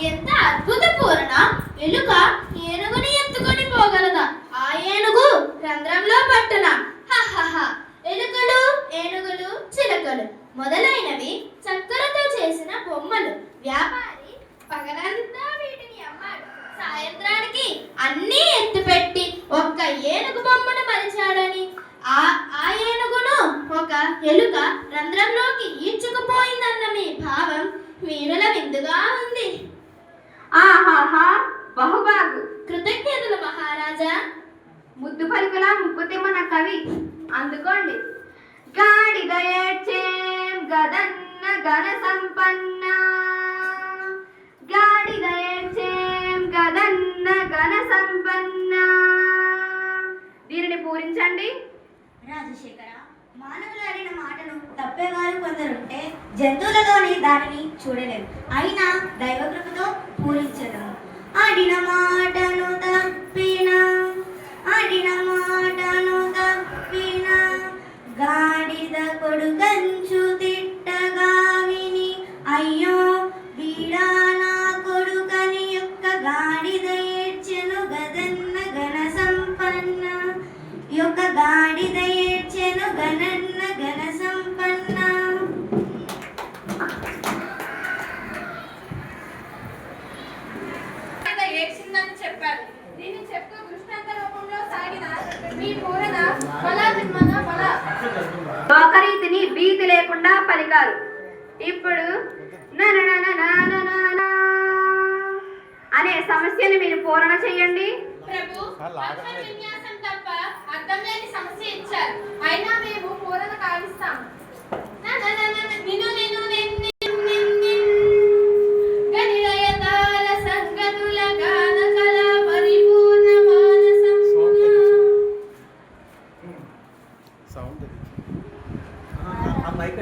ఎంత అద్భుత పూరణ! ఎలుక ఏనుగుని ఎత్తుకొని పోగలదా? ఆ ఏనుగు రంధ్రంలో పట్టున. హహహ! ఎలుకలు, ఏనుగులు, చిలకలు మొదలైనవి చక్కెరతో చేసిన బొమ్మలు. వ్యాపారి పగలంతా వీటిని అమ్మాడు. సాయంత్రానికి అన్నీ ఎత్తిపెట్టి ఒక్క ఏనుగు బొమ్మను మరిచాడని ఆ ఏనుగును ఒక ఎలుక రంధ్రంలోకి ఈడ్చుకుపోయిందన్న మీ భావం వీరుల విందుగా ఉంది. ఆహాహా, బహుబాగు. కృతజ్ఞతలు మహారాజా. ముద్దు పలుకుల ముక్కుతిమ్మన కవి, అందుకోండి. గాడిద ఏడ్చేం గదన్న గణ సంపన్న, గాడిద ఏడ్చేం గదన్న గణ సంపన్న. దీనిని పూరించండి. రాజశేఖర, మానవులు ఆడిన మాటను తప్పేవారు కొందరుంటే జంతువులతోనే దానిని చూడలేరు. అయినా దైవకృపతో పూరించడం. ఆడిన మాటను తప్పిన, ఆడిన మాటను తప్పిన, గాడిద కొడుకంచు తిట్టగా విని, అయ్యో వీడా నా కొడుకని యొక్క గాడిద ఏడ్చెను గదన్న గణ సంపన్న, యొక్క గాడిద ఏడ్చెను గణన్న గణ సంపన్న. ఏడ్చిందని చెప్పారు. దీన్ని చెప్తూ దృష్టాంత రూపంలో సాగిన మీ పూరణ బలా జన్మన బలా. లోకరీతిని భీతి లేకుండా పలికారు. ఇప్పుడు అనే సమస్యను మీరు పూరణ చెయ్యండి. ప్రభు, అక్షర విన్యాసం తప్ప అర్థం లేని సమస్య ఇచ్చారు. అయినా మేము పూరణ కావిస్తాము. గనిలయతాల సంగతుల గాన కళ పరిపూర్ణ మానసమున. సౌండ్ ఆ మైక్